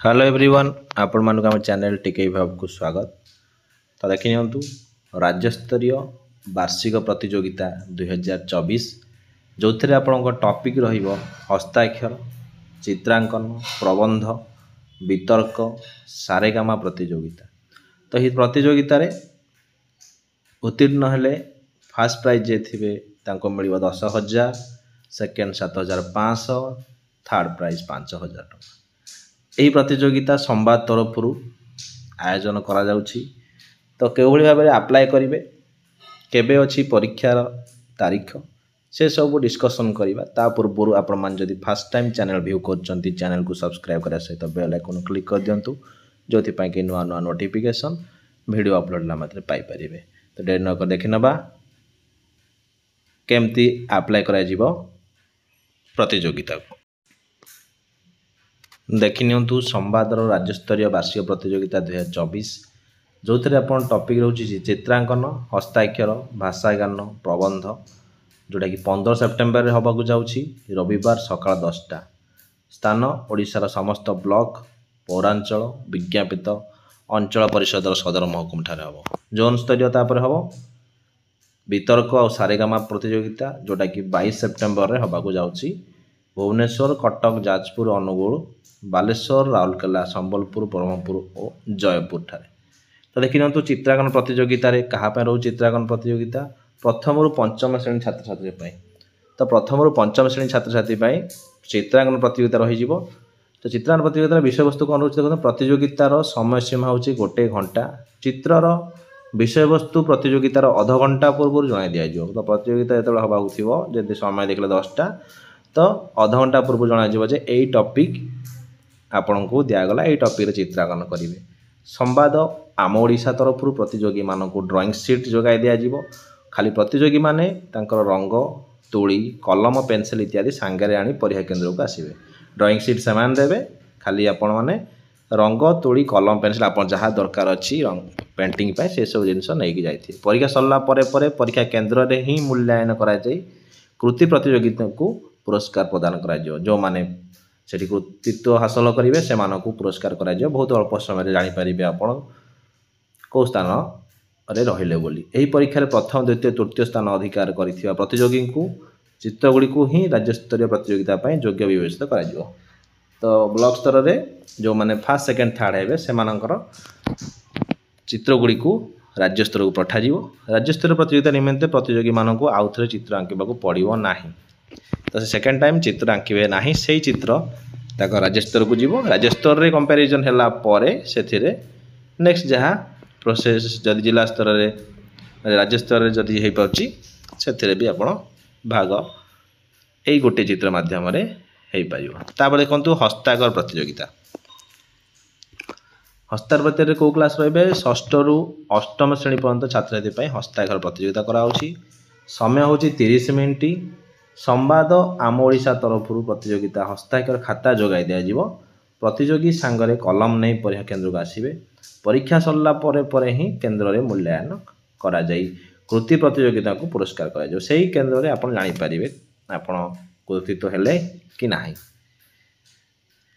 Hello everyone आपण मानक आम चैनल टिके भाव को स्वागत। तो देखी नियंतु राज्यस्तरीय वार्षिक प्रतियोगिता 2024 जो थे आपण टॉपिक रहिबो हस्ताक्षर, चित्रांकन, प्रबंध, वितर्क, सारेगामा प्रतियोगिता। तो ये प्रतियोगिता रे उत्तीर्ण हेले फास्ट प्राइज जे थिबे तांको मिलिबो 10,000, सेकेंड 7,500, थर्ड प्राइज 5,000 टका। यही प्रतियोगिता संवाद तरफ आयोजन करा जाउछि। तो केउभली भाबरे अप्लाई करिवे, केबे अछि परीक्षार तारीख, से सब डिस्कशन करिबा। ता पूर्व आपण मान जदि फर्स्ट टाइम चैनल व्यू करचंती चैनल को सब्सक्राइब करा सहित बेल आइकन क्लिक कर दियंतु, जोथि पय कि नुआ नुआ नोटिफिकेशन वीडियो अपलोड ला मात्रे पाई परिबे। तो डेर न कर देखि नबा केमती अप्लाई करा जिवो प्रतियोगिता को। देखि नियंतु संवादर राज्यस्तरीय वार्षिक प्रतियोगिता 2024 जो थे अपन टॉपिक रोचे चित्रांकन, हस्ताक्षर, भाषा ज्ञान, प्रबंध, जोटा कि 15 सेप्टेम्बर होबाकू जाउछि रविवार सकाळ 10टा। स्थान ओडिशार समस्त ब्लॉक, पौरांचल, विज्ञापित अंचल परिषदर सदर महकुम ठारे हबो। जोन स्तरीय तापर हबो वितर्क और सारेगामा प्रतियोगिता जोटा कि 22 सेप्टेम्बर रे होबाकू जाउछि भुवनेश्वर, कटक, जाजपुर, अनुगुल, बालेश्वर, राउरकेला, संबलपुर, ब्रह्मपुर और जयपुर ठारे। तो देखि नियंतु चित्रांकन प्रतियोगिता रे कहा पे रहू चित्रांकन प्रतियोगिता प्रथम रु पंचम श्रेणी छात्र छात्री पय। तो प्रथम रु पंचम श्रेणी छात्र छात्री पय चित्रांकन प्रतियोगिता रही जिवो। तो चित्रांकन प्रतियोगिता विषय वस्तु कोन रहउछि देखो, प्रतियोगितार समय सीमा होछि 1 घंटा। चित्रर विषय वस्तु प्रतियोगितार आधा घंटा पूर्व जणाई दिया जिवो। तो प्रतियोगिता जेतबे होबा होथिबो जदि समय देखले 10टा तो आधा घंटा पूर्व जणाई जिवो जे एई टॉपिक आपण को दियागला, एई टॉपिक रे चित्रांकन करिवे। संवाद आम ओडिशा तरफ प्रतियोगी मानक ड्राइंग सीट जोगाई दिया जिवो। खाली प्रतियोगी माने तांकर रंग, तुली, कलम, पेंसिल इत्यादि सांगरे आनी परीक्षा केंद्र को आसीबे। ड्राइंग सीट समान देबे, खाली आपण माने रंग, तुली, कलम, पेंसिल आपण जहाँ दरकार अछि पेंटिंग पे से सब जिनस नै कि जाइथि। परीक्षा सरला परे परे परीक्षा केंद्र रे ही मूल्यांकन करा जाई कृति प्रतियोगिता को पुरस्कार प्रदान करा जिवो। जो माने सेठी कृतित्व हासिल करिवे से मानकु पुरस्कार करा जिवो। बहुत अल्प समय रे जानि परिबे आपण को स्थान रे रहिले बोली। एही परीक्षा रे प्रथम, द्वितीय, तृतीय स्थान अधिकार करिथिबा प्रतियोगी को चित्र गुडी को ही राज्य स्तरीय प्रतियोगिता पय योग्य विवेचित करा जिवो। तो ब्लॉक स्तर रे जो माने फर्स्ट, सेकंड, थर्ड हेबे से मानकर चित्र गुडी को राज्य स्तर को पठा जिवो। राज्य स्तरीय प्रतियोगिता निमित्ते प्रतियोगी मानकु आउथरे चित्र आंकिबा को पड़िबो नाही। तो सेकेंड टाइम चित्र आंकिबे नाही, सेही चित्र ताको राज्य स्तर को जीवो। राज्य स्तर रे कंपैरिजन हैला परे सेथिरे नेक्स्ट जहाँ प्रोसेस जदि जिला स्तर रे राज्य स्तर रे जदि हेइ पाउची सेथिरे भी आपण भाग एई गोटे चित्र माध्यम रे हेइ पाइबो। तापर देखंतु हस्ताक्षर प्रतियोगिता। हस्ताक्षर प्रतियोगिता को क्लास रहबे 6ठ रु 8म श्रेणी पर्यंत छात्र छात्री पय हस्ताक्षर प्रतियोगिता करा होची। समय होची 30 मिनिट। संवाद आम ओडिशा तरफ प्रतियोगिता हस्ताक्षर खाता जोगाई दिया जिवो। प्रतियोगी सांगरे कलम नहीं परीक्षा केंद्र को आसीबे। परीक्षा सरला परे परे ही केंद्र रे मूल्यांकन करा जाई कृति प्रतियोगिता को पुरस्कार करा जाय। सेही केंद्र रे आपण जानि परिबे आपण कृतित्व हेले कि नाही।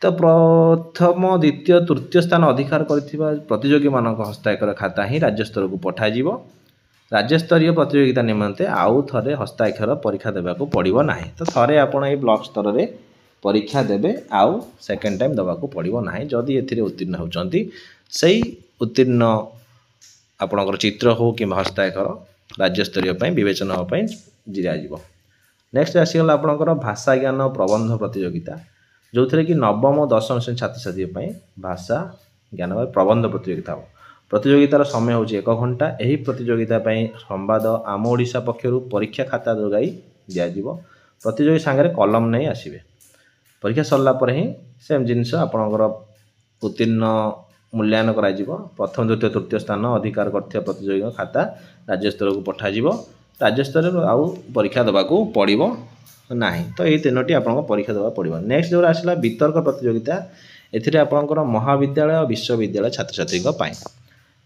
तो प्रथम, द्वितीय, तृतीय स्थान अधिकार करथिबा प्रतियोगी मानक हस्ताक्षर खाता ही राज्य स्तर को पठा जिवो। राज्य स्तरीय प्रतियोगिता निमंते आउ थरे हस्ताक्षर परीक्षा देबा को पड़िबो नाही। तो थरे आपण ए ब्लॉक स्तर रे परीक्षा देबे, आउ सेकेंड टाइम देबा को पड़िबो नाही। जदि एथिरे उत्तीर्ण होचंती सेही उत्तीर्ण आपणकर चित्र हो कि हस्ताक्षर राज्य स्तरीय पय विवेचना हो पय जिरा जिवो। नेक्स्ट आसीगला आपणकर भाषा ज्ञान प्रबंध प्रतियोगिता जो थे कि नवम और 10म श्रेणी छात्र छात्री पय भाषा ज्ञान प्रबंध प्रतियोगिता हो। प्रतियोगितार समय होची 1 घंटा। एही प्रतियोगिता पय संवाद आम ओडिशा पक्षरु परीक्षा खाता जोगाई दिया जिवो। प्रतियोगी सांगरे कलम नहीं आसीबे। परीक्षा सरला पर ही सेम जिनस आपणकर उत्तीर्ण मूल्यांकन करा जिवो। प्रथम, द्वितीय, तृतीय स्थान अधिकार करथिया प्रतियोगी खाता राज्य स्तर को पठा जिवो। राज्य स्तर रे आउ परीक्षा देबा को पड़िबो नाही। तो एही तीनोटी आपन परीक्षा देबा पड़िबो। नेक्स्ट जो आसला वितर्क प्रतियोगिता। एथिरे आपणकर महाविद्यालय और विश्वविद्यालय छात्र छात्री को पाए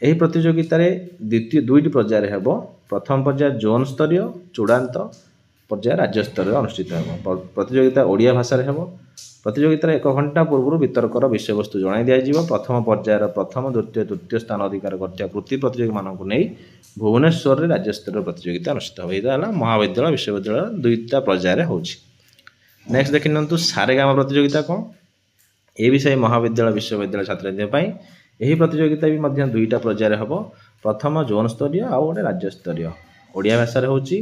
एही प्रतियोगिता रे द्वितीय 2टी पर्याय हेबो। प्रथम पर्याय जोन स्तरीय चूड़ांत, पर्याय राज्य स्तर में अनुष्ठित हो। प्रतियोगिता ओडिया भाषा रे हेबो। प्रतियोगितार 1 घंटा पूर्व वितर्कर विषय वस्तु जणाई दिया जीवो। प्रथम पर्यायर प्रथम द्वितीय तृतीय स्थान अधिकार करथिया कृति प्रतियोगी मानकु नै भुवनेश्वर रे राज्य स्तर प्रतियोगिता अनुष्ठित हो। एटा हला महाविद्यालय विश्वविद्यालय दुईटा पर्याय रे होछि। नेक्स्ट देखिनंतु सारेगामा प्रतियोगिता कोन ए विषय महाविद्यालय विश्वविद्यालय छात्र पई एही प्रतियोगिता भी मध्य दुईटा पर्याय रे हबो। प्रथम जोन स्तरीय आ गोटे राज्य स्तरीय। ओडिया भाषा रे होछि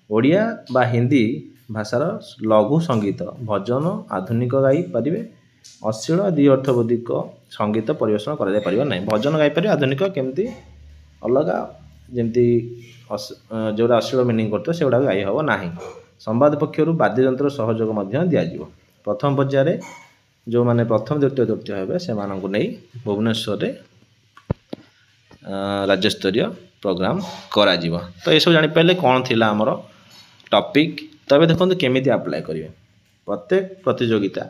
ओडिया बा हिंदी भाषार लघु संगीत भजन आधुनिक गाई पारिबे। अश्लील द्वि अर्थबोधिक संगीत परिवेषण करा जाय परिबा नै। भजन गाई पारिबे आधुनिक केमती अलगा जेमती जोरा अश्लील मीनिंग करतो सेउडा गाई हबो नाही। संवाद पक्षरु वाद्ययंत्र सहयोग मध्य दिया जीवो। प्रथम पर्याय रे जो माने प्रथम द्वितीय तृतीय हेबे से मानकु नै भुवनेश्वर रे राज्य स्तरीय प्रोग्राम करा जीवो। तो ए सब जानि पहले कोन थिला हमरो टॉपिक। तबे देखो केमिति अप्लाई करेंगे। प्रत्येक प्रतियोगिता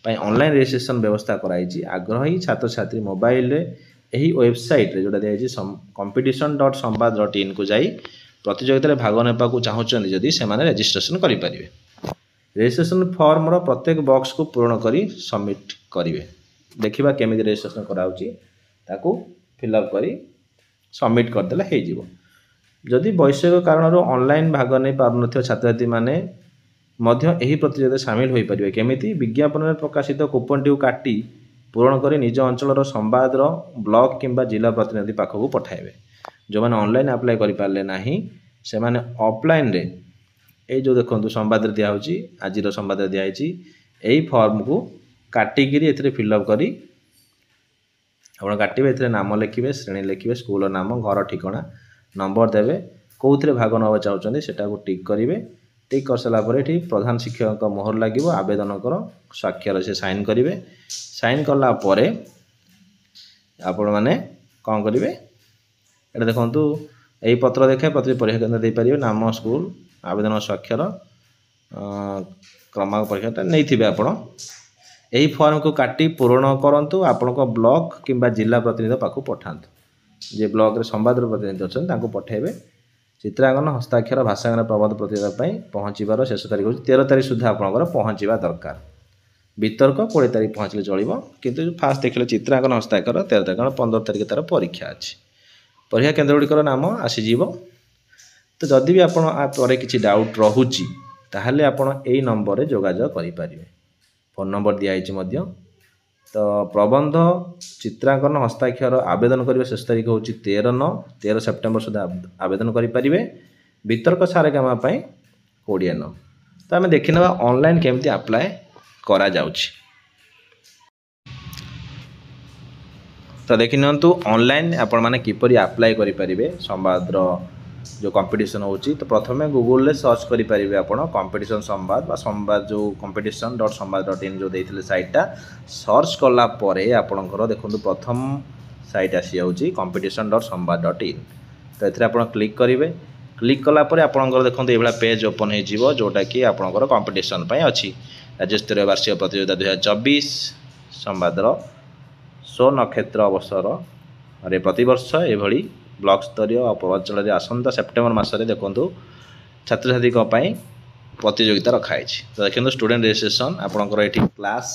ऑनलाइन रजिस्ट्रेशन व्यवस्था कराई। आग्रही छात्र छात्री मोबाइल रे यही वेबसाइट रे जोटा दिया competition.sambad.in को जाई प्रतियोगिता भाग नेबा को चाहूचंदी जदि से माने रजिस्ट्रेशन करि परिबे। रजिस्ट्रेशन फॉर्म रो प्रत्येक बॉक्स को पूर्ण करी सबमिट करिवे। देखिबा केमिति रजिस्ट्रेशन कराउची ताकू फिल अप करी सबमिट कर देला हे जीवो। जदि वैश्विक कारण ऑनलाइन भाग नहीं पार छात्र छात्री माने मध्य एही प्रतियोगिता शामिल होई परिबे। केमिति विज्ञापन में प्रकाशित कूपन टी काटी पूर्ण करी निज अंचल संवाद ब्लॉक किंबा जिला प्रतिनिधि पाखक पठाइबे। जो माने ऑनलाइन अप्लाई करि पारले नाही से माने ऑफलाइन रे ए जो देखंतु संवाद रे दिया होची आज रो संवाद रे दिया होची एही फॉर्म को काटी गिरी एथरे फिल अप करी आपण काटिबे। एथरे नाम लिखिबे श्रेणी लिखिबे स्कूल नाम घर ठिकाना नंबर देवे कौन भाग नवा चाहते सेटा को टिक करेंगे। टिक कर सारा प्रधान शिक्षक मोहर लगे आवेदन कर स्वाक्षर से साइन करेंगे। साइन कला परे आपण मैंने कौन करेंगे ये देखूँ यही पत्र देखे पत्र परीक्षा केन्द्र दे पारे नाम स्कूल आवेदन स्वाक्षर क्रमांक परीक्षा नहीं थे आपण यही फॉर्म को काटी पूर्ण करंतु आपण को ब्लॉक किंबा जिला प्रतिनिधि पाखु पठांतु। जे ब्लॉक रे संवाद प्रतिनिधि अच्छा तांको पठेबे। चित्रांकन हस्ताक्षर भाषांकन प्रबंध प्रतियोगिता पहुँचार शेष तारीख हो 13 तारीख सुधा आपंकर पहुँचा दरकार। वितर्क 20 तारीख पहुँचले चलो किंतु फास्ट देखिले चित्रांकन हस्ताक्षर 13 तारीख 15 तारीख तार परीक्षा अच्छी। परीक्षा केन्द्र गुड़िकर नाम आसीज। तो जदि भी आपरे किसी डाउट रोचे ताहले आपण एई नंबर रे जोगाजोग करें। फोन नंबर दिखाई। तो प्रबंध चित्रांकन हस्ताक्षर आवेदन करने शेष तारीख हूँ 13 सेप्टेम्बर सुधा आवेदन करें। वितर्क सारेगामा 20 9। तो आम देखने ऑनलाइन केमती अप्लाई करा जाउछि। तो देखि नियंतु ऑनलाइन आपण माने किपरि अप्लाई करि परिबे संवाद जो कंपटीशन होची। तो प्रथमे गूगल ले सर्च करि परिबे आपण कंपटीशन संवाद बा संवाद जो competition.sambad.in जो देइथिले साइटटा सर्च कला परे आपणकर देखंतु प्रथम साइट आसी जाउची competition.sambad.in। तो एथरे आपण क्लिक करिवे। क्लिक कला परे आपणकर देखंतु एबला पेज ओपन हे जिवो जोटा कि आपणकर कंपटीशन पय अछि। राज्य स्तरीय वार्षिक प्रतियोगिता 2024 संवादर 100 नक्षत्र अवसर अरे प्रतिवर्ष एभली ब्लॉक स्तरीय और पूर्वांचल आसंता सेप्टेम्बर मसरे देखूँ छात्र छात्री प्रतियोगिता रखाई। तो देखो स्टूडेंट रजिस्ट्रेशन आपंकर ये क्लास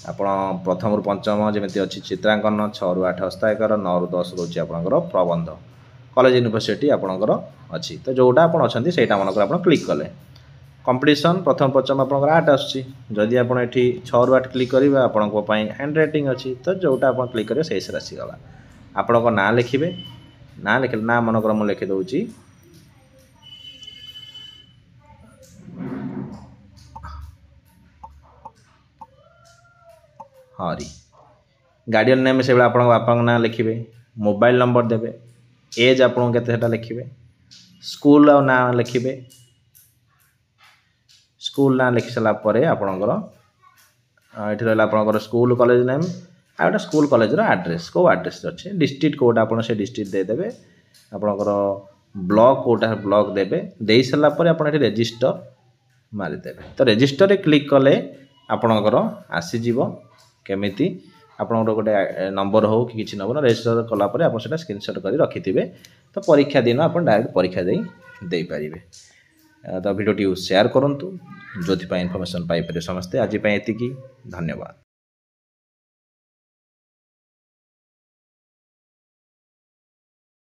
आपण प्रथम रु पंचम जमी अच्छी चित्रांकन 6 रु 8 हस्ताक्षर 9 रु 10 रोचे आपंकर प्रबंध कॉलेज यूनिवर्सिटी आपंकर अच्छी। तो जोटा आप अच्छा से मनकर क्लिक कले कंपटीशन प्रथम पंचम आपंकर 8 आदि आप 6 रु 8 क्लिक करेंगे आपण हैंड राइटिंग अच्छी। तो जोटा आप क्लिक करेंगे से आसीगला। आपण ना लिखे ना लिखे ना मनकर मुझे लिखि दूची हरी गार्डियन नेम से आप बापा ना लिखे मोबाइल नंबर देवे एज आपको केते लिखे स्कूल ना लिखे स्कूल ना लिखि सारापर आपणकर ये रहा आपंकर स्कूल कॉलेज नेम आ गोटे स्कूल कॉलेज एड्रेस को एड्रेस अच्छे डिस्ट्रिक्ट कोटा आप डिस्ट्रिक्ट देदेवे आपंकर ब्लॉक कोटा ब्लॉक देवे दे सारापर आप रजिस्टर मारिदेवे। तो रजिस्टर रे क्लिक कले आपणकर आसीज केमिति आपंकर गोटे नंबर हो कि किसी नंबर रजिस्टर कलापर आप स्क्रीनशॉट कर रखिथे। तो परीक्षा दिन आप डायरेक्ट परीक्षा दे पारे। ତ ଭିଡ଼ିଓଟି ସେୟାର କରନ୍ତୁ, ଯେଉଁଥିପାଇଁ ଇନଫର୍ମେସନ୍ ପାଇପାରିବେ ସମସ୍ତେ। ଆଜି ପାଇଁ ଏତିକି, ଧନ୍ୟବାଦ।